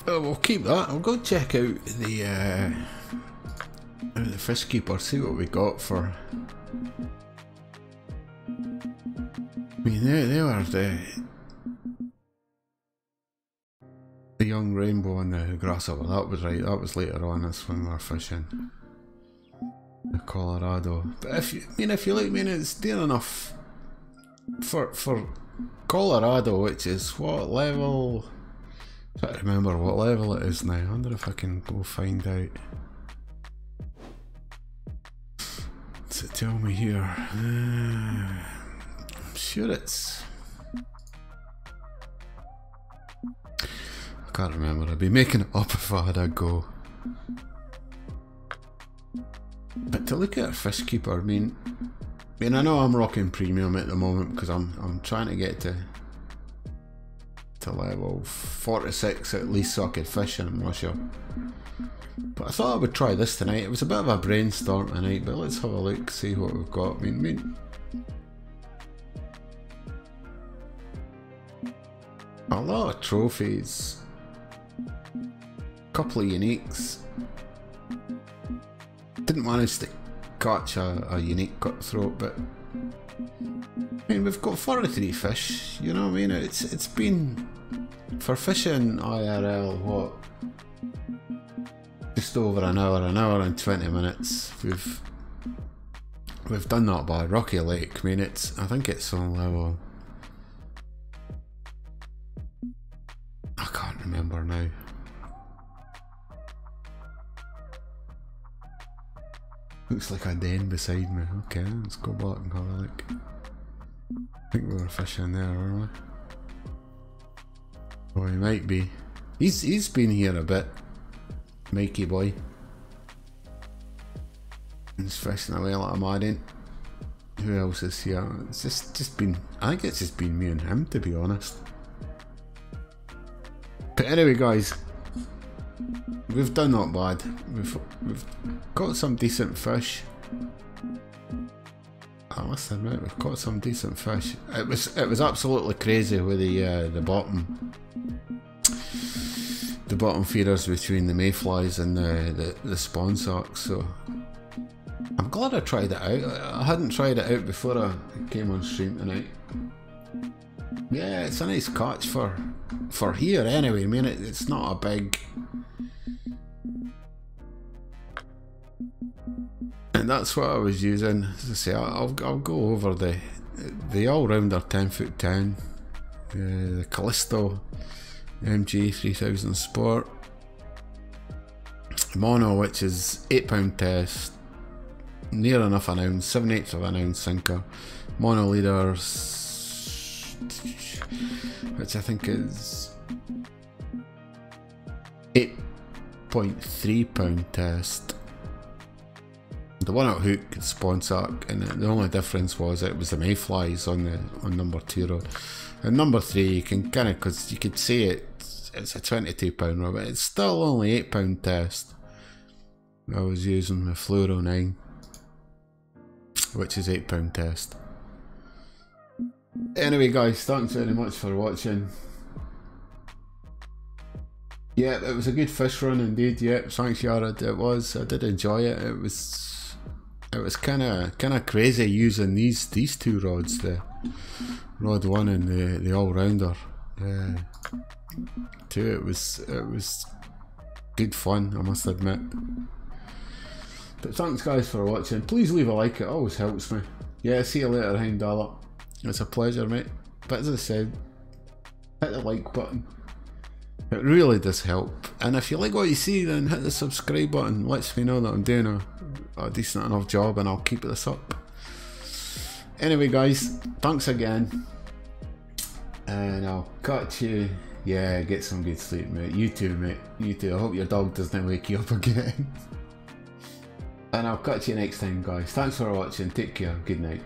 Oh, we'll keep that. I'll go check out the fish keeper, see what we got for. I mean, they were the young rainbow and the grasshopper. That was right. That was later on. That's when we were fishing the Colorado. But if you like, it's dear enough for Colorado, which is what level? I can't remember what level it is now. I wonder if I can go find out. Does it tell me here? I'm sure it's... I can't remember. I'd be making it up if I had a go. But to look at a fish keeper, I mean, I know I'm rocking premium at the moment because I'm trying to get to level 46 at least so I could fish in Russia. But I thought I would try this tonight. It was a bit of a brainstorm tonight, but let's have a look, see what we've got. I mean a lot of trophies, a couple of uniques. Didn't manage to catch a unique cutthroat, but I mean, we've got 43 fish, you know what I mean? It's been, for fishing IRL, what? Just over an hour and 20 minutes. We've done that by Rocky Lake. I mean, I think it's on level, I can't remember now. Looks like a den beside me. Okay, let's go back and have a look. I think we were fishing there, weren't we? Oh, he might be. He's been here a bit. Mikey boy. He's fishing away like a madman. Who else is here? It's just been, I think it's just been me and him, to be honest. But anyway, guys, we've done not bad. We've got some decent fish. I must admit, we've caught some decent fish. It was absolutely crazy with the bottom feeders between the mayflies and the spawn socks. So I'm glad I tried it out. I hadn't tried it out before I came on stream tonight. Yeah, it's a nice catch for here anyway. I mean, it's not a big. And that's what I was using. As I say, I'll go over the all-rounder 10'10", the Callisto MG 3000 Sport, mono, which is £8 test, near enough an ounce, 7/8 of an ounce sinker, mono leaders, which I think is £8.3 test. The one out hook spawn sack, and the only difference was it was the mayflies on number 2 rod. And number 3, you can kind of, because you could see it's a £22 rod, but it's still only £8 test. I was using the Fluoro 9, which is £8 test. Anyway, guys, thanks very much for watching. Yeah, it was a good fish run indeed. Yeah, thanks, Yared. It was. I did enjoy it. It was kind of crazy using these two rods, the rod 1 and the all-rounder. Too. It was good fun, I must admit. But thanks, guys, for watching. Please leave a like; it always helps me. Yeah, see you later, Heimdallar. It's a pleasure, mate. But as I said, hit the like button. It really does help. And if you like what you see, then hit the subscribe button. Lets me know that I'm doing a decent enough job, and I'll keep this up. Anyway guys, thanks again. And I'll catch you. Yeah, get some good sleep, mate. You too, mate. You too. I hope your dog doesn't wake you up again. And I'll catch you next time, guys. Thanks for watching. Take care. Good night.